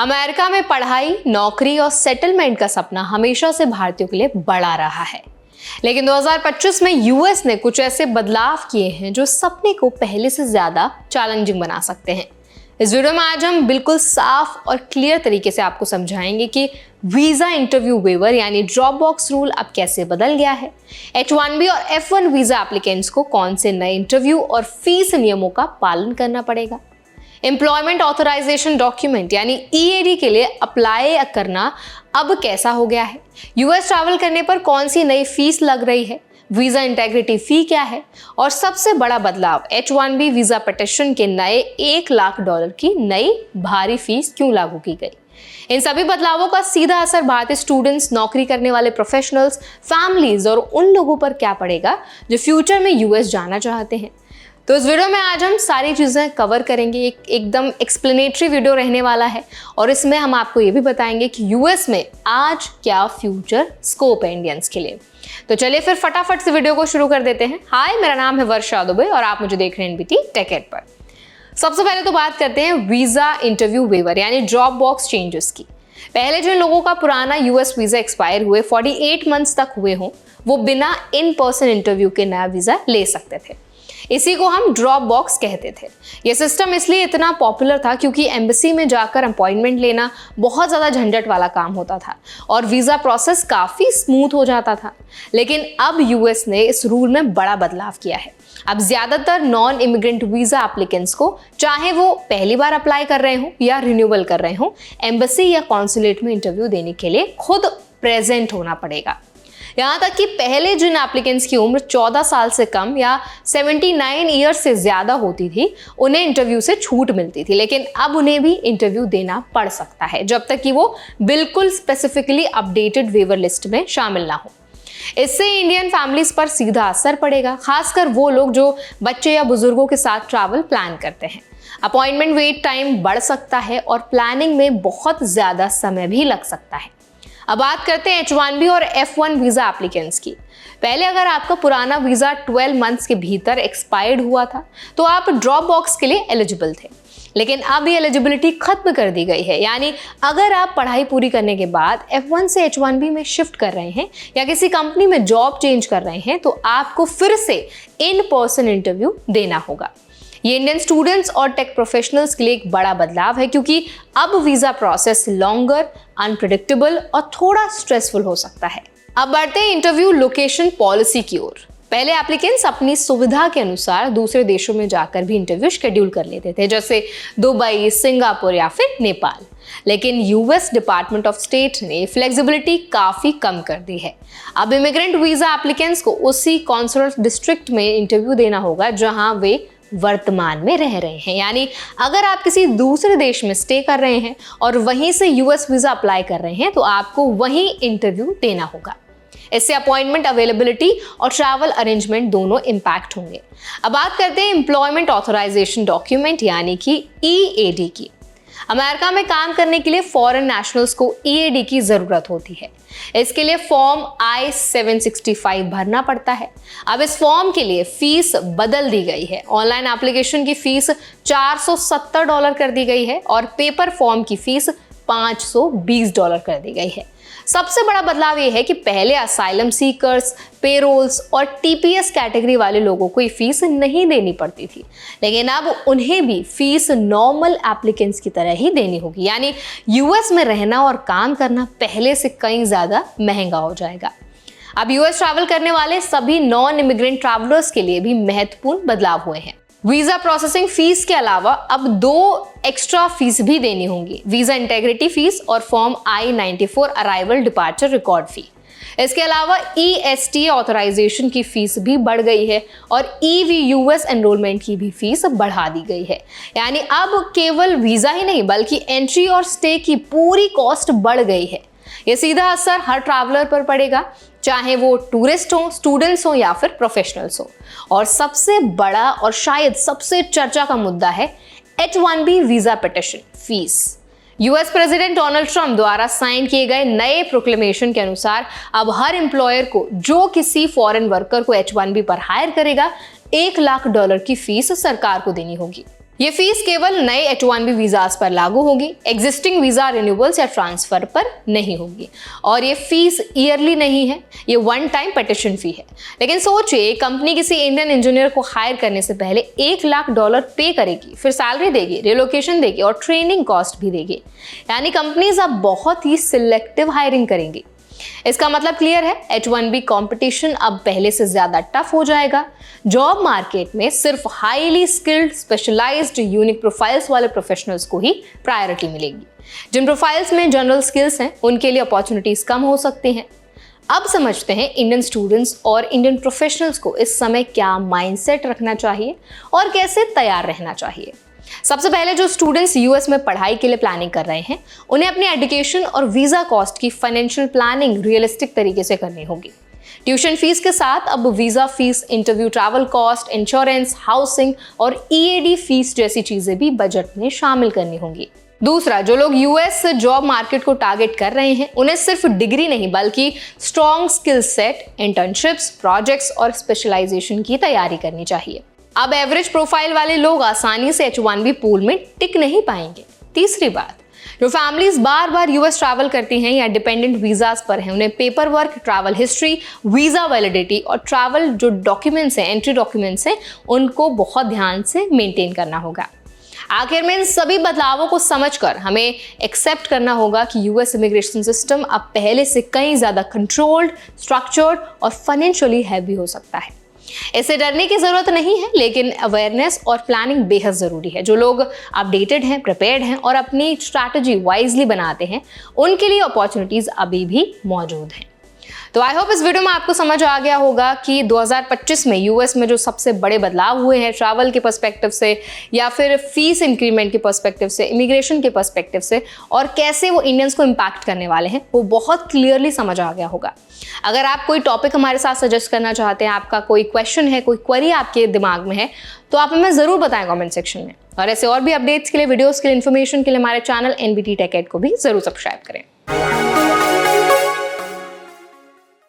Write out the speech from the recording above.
America में पढ़ाई, नौकरी और सेटलमेंट का सपना हमेशा से भारतीयों के लिए बड़ा रहा है। लेकिन 2025 में यूएस ने कुछ ऐसे बदलाव किए हैं जो सपने को पहले से ज्यादा चैलेंजिंग बना सकते हैं। इस वीडियो में आज हम बिल्कुल साफ और क्लियर तरीके से आपको समझाएंगे कि वीजा इंटरव्यू वेवर यानी ड्रॉप बॉक्स रूल अब कैसे बदल गया है, H1B और F1 वीजा एप्लीकेंट्स को कौन से नए इंटरव्यू और फीस नियमों का पालन करना पड़ेगा, एम्प्लॉयमेंट ऑथराइजेशन डॉक्यूमेंट यानी EAD के लिए अप्लाई करना अब कैसा हो गया है, यूएस ट्रैवल करने पर कौन सी नई फीस लग रही है, वीजा इंटेग्रिटी फी क्या है और सबसे बड़ा बदलाव H1B वीजा पिटिशन के नए $1 लाख की नई भारी फीस क्यों लागू की गई। इन सभी बदलावों का सीधा असर भारतीय स्टूडेंट्स, नौकरी करने वाले प्रोफेशनल्स, फैमिलीज और उन लोगों पर क्या पड़ेगा जो फ्यूचर में यूएस जाना चाहते हैं। तो इस वीडियो में आज हम सारी चीज़ें कवर करेंगे। एकदम एक्सप्लेनेटरी वीडियो रहने वाला है और इसमें हम आपको ये भी बताएंगे कि यूएस में आज क्या फ्यूचर स्कोप है इंडियंस के लिए। तो चलिए फिर फटाफट से वीडियो को शुरू कर देते हैं। हाय, मेरा नाम है वर्षा दुबे और आप मुझे देख रहे हैं NBT टेक एड पर। सबसे पहले तो बात करते हैं वीजा इंटरव्यू वेवर यानी ड्रॉप बॉक्स चेंजेस की। पहले जिन लोगों का पुराना यूएस वीजा एक्सपायर हुए 48 मंथ्स तक हुए हों, वो बिना इन पर्सन इंटरव्यू के नया वीजा ले सकते थे। इसी को हम ड्रॉप बॉक्स कहते थे। यह सिस्टम इसलिए इतना पॉपुलर था क्योंकि एम्बेसी में जाकर अपॉइंटमेंट लेना बहुत ज़्यादा झंझट वाला काम होता था और वीज़ा प्रोसेस काफ़ी स्मूथ हो जाता था। लेकिन अब यूएस ने इस रूल में बड़ा बदलाव किया है। अब ज़्यादातर नॉन इमिग्रेंट वीज़ा एप्लीकेंट्स को, चाहे वो पहली बार अप्लाई कर रहे हों या रिन्यूअल कर रहे हों, एम्बेसी या कॉन्सुलेट में इंटरव्यू देने के लिए खुद प्रेजेंट होना पड़ेगा। यहाँ तक कि पहले जिन एप्लीकेंट्स की उम्र 14 साल से कम या 79 ईयर्स से ज़्यादा होती थी, उन्हें इंटरव्यू से छूट मिलती थी। लेकिन अब उन्हें भी इंटरव्यू देना पड़ सकता है जब तक कि वो बिल्कुल स्पेसिफिकली अपडेटेड वेवर लिस्ट में शामिल ना हो। इससे इंडियन फैमिलीज पर सीधा असर पड़ेगा, खासकर वो लोग जो बच्चे या बुजुर्गों के साथ ट्रैवल प्लान करते हैं। अपॉइंटमेंट वेट टाइम बढ़ सकता है और प्लानिंग में बहुत ज़्यादा समय भी लग सकता है। अब बात करते हैं H1B और F1 वीजा एप्लीकेंट्स की। पहले अगर आपका पुराना वीजा 12 मंथ्स के भीतर एक्सपायर्ड हुआ था तो आप ड्रॉप बॉक्स के लिए एलिजिबल थे। लेकिन अब ये एलिजिबिलिटी खत्म कर दी गई है, यानी अगर आप पढ़ाई पूरी करने के बाद F1 से H1B में शिफ्ट कर रहे हैं या किसी कंपनी में जॉब चेंज कर रहे हैं तो आपको फिर से इन पर्सन इंटरव्यू देना होगा। ये इंडियन स्टूडेंट्स और टेक प्रोफेशनल्स के लिए एक बड़ा बदलाव है क्योंकि अब वीजा प्रोसेस लॉन्गर, अनप्रेडिक्टेबल और थोड़ा स्ट्रेसफुल हो सकता है। अब बढ़ते हैं इंटरव्यू लोकेशन पॉलिसी की ओर। पहले एप्लीकेंट्स अपनी सुविधा के अनुसार दूसरे देशों में जाकर भी इंटरव्यू शेड्यूल कर लेते थे, जैसे दुबई, सिंगापुर या फिर नेपाल। लेकिन यूएस डिपार्टमेंट ऑफ स्टेट ने फ्लेक्सिबिलिटी काफ़ी कम कर दी है। अब इमिग्रेंट वीजा एप्लीकेंट्स को उसी कॉन्सुलर डिस्ट्रिक्ट में इंटरव्यू देना होगा जहां वे वर्तमान में रह रहे हैं। यानी अगर आप किसी दूसरे देश में स्टे कर रहे हैं और वहीं से यूएस वीजा अप्लाई कर रहे हैं तो आपको वहीं इंटरव्यू देना होगा। इससे अपॉइंटमेंट अवेलेबिलिटी और ट्रैवल अरेंजमेंट दोनों इंपैक्ट होंगे। अब बात करते हैं एम्प्लॉयमेंट ऑथराइजेशन डॉक्यूमेंट यानी कि EAD की। अमेरिका में काम करने के लिए फॉरेन नेशनल्स को EAD की ज़रूरत होती है। इसके लिए फॉर्म I-765 भरना पड़ता है। अब इस फॉर्म के लिए फीस बदल दी गई है। ऑनलाइन एप्लीकेशन की फीस $470 कर दी गई है और पेपर फॉर्म की फीस $520 कर दी गई है। सबसे बड़ा बदलाव यह है कि पहले असाइलम सीकर्स, पेरोल्स और TPS कैटेगरी वाले लोगों को ये फीस नहीं देनी पड़ती थी, लेकिन अब उन्हें भी फीस नॉर्मल एप्लीकेंट्स की तरह ही देनी होगी। यानी यूएस में रहना और काम करना पहले से कहीं ज़्यादा महंगा हो जाएगा। अब यूएस ट्रैवल करने वाले सभी नॉन इमिग्रेंट ट्रैवलर्स के लिए भी महत्वपूर्ण बदलाव हुए हैं। वीजा प्रोसेसिंग फीस के अलावा अब 2 एक्स्ट्रा फीस भी देनी होंगी, वीजा इंटेग्रिटी फीस और form I-94 arrival departure record fee. इसके अलावा ESTA ऑथराइजेशन की फीस भी बढ़ गई है और EVUS एनरोलमेंट की भी फीस बढ़ा दी गई है। यानी अब केवल वीजा ही नहीं बल्कि एंट्री और स्टे की पूरी कॉस्ट बढ़ गई है। ये सीधा असर हर ट्रैवलर पर पड़ेगा, चाहे वो टूरिस्ट हो, स्टूडेंट्स हो या फिर प्रोफेशनल्स हो। और सबसे बड़ा और शायद सबसे चर्चा का मुद्दा है H1B visa petition fees. US president Donald Trump द्वारा साइन किए गए नए प्रोक्लेमेशन के अनुसार अब हर एम्प्लॉयर को जो किसी फॉरेन वर्कर को H1B पर हायर करेगा $1 लाख की फीस सरकार को देनी होगी। ये फीस केवल नए H1B वीजास पर लागू होगी, एग्जिस्टिंग वीजा रिन्यूअल्स या ट्रांसफर पर नहीं होगी। और ये फीस ईयरली नहीं है, ये वन टाइम पेटिशन फी है। लेकिन सोचिए, कंपनी किसी इंडियन इंजीनियर को हायर करने से पहले $1 लाख पे करेगी, फिर सैलरी देगी, रिलोकेशन देगी और ट्रेनिंग कॉस्ट भी देगी। यानी कंपनीज अब बहुत ही सिलेक्टिव हायरिंग करेंगी। इसका मतलब क्लियर है, H1B कंपटीशन अब पहले से ज्यादा टफ हो जाएगा। जॉब मार्केट में सिर्फ highly skilled, specialised, unique profiles वाले प्रोफेशनल्स को ही प्रायोरिटी मिलेगी। जिन प्रोफाइल्स में जनरल स्किल्स हैं, उनके लिए अपॉर्चुनिटीज कम हो सकती हैं। अब समझते हैं इंडियन स्टूडेंट्स और इंडियन प्रोफेशनल्स को इस समय क्या माइंडसेट रखना चाहिए और कैसे तैयार रहना चाहिए। सबसे पहले जो स्टूडेंट्स यूएस में पढ़ाई के लिए प्लानिंग कर रहे हैं, उन्हें अपनी एजुकेशन और वीजा कॉस्ट की फाइनेंशियल प्लानिंग रियलिस्टिक तरीके से करनी होगी। ट्यूशन फीस के साथ अब visa fees, interview travel cost, insurance, housing और EAD फीस जैसी चीजें भी बजट में शामिल करनी होंगी। दूसरा, जो लोग यूएस जॉब मार्केट को टारगेट कर रहे हैं, उन्हें सिर्फ डिग्री नहीं बल्कि strong skill set, internships, projects और स्पेशलाइजेशन की तैयारी करनी चाहिए। अब एवरेज प्रोफाइल वाले लोग आसानी से H1B पूल में टिक नहीं पाएंगे। तीसरी बात, जो फैमिलीज बार बार यूएस ट्रैवल करती हैं या डिपेंडेंट वीजास पर हैं, उन्हें paper work, travel history, visa validity और ट्रैवल जो डॉक्यूमेंट्स हैं, एंट्री डॉक्यूमेंट्स हैं, उनको बहुत ध्यान से मेंटेन करना होगा। आखिर में इन सभी बदलावों को समझकर हमें एक्सेप्ट करना होगा कि यूएस इमिग्रेशन सिस्टम अब पहले से कहीं ज्यादा कंट्रोल्ड, स्ट्रक्चर्ड और फाइनेंशियली हैवी हो सकता है। इससे डरने की जरूरत नहीं है, लेकिन अवेयरनेस और प्लानिंग बेहद जरूरी है। जो लोग अपडेटेड हैं, प्रिपेयर्ड हैं और अपनी स्ट्रैटेजी वाइजली बनाते हैं, उनके लिए अपॉर्चुनिटीज अभी भी मौजूद हैं। तो आई होप इस वीडियो में आपको समझ आ गया होगा कि 2025 में यूएस में जो सबसे बड़े बदलाव हुए हैं ट्रैवल के पर्सपेक्टिव से या फिर फीस इंक्रीमेंट के पर्सपेक्टिव से, इमिग्रेशन के पर्सपेक्टिव से, और कैसे वो इंडियंस को इम्पैक्ट करने वाले हैं, वो बहुत क्लियरली समझ आ गया होगा। अगर आप कोई टॉपिक हमारे साथ सजेस्ट करना चाहते हैं, आपका कोई क्वेश्चन है, कोई क्वेरी आपके दिमाग में है, तो आप हमें जरूर बताएं कमेंट सेक्शन में। और ऐसे और भी अपडेट्स के लिए, वीडियोस के लिए, इन्फॉर्मेशन के लिए हमारे चैनल NBT Tech Ed को भी जरूर सब्सक्राइब करें।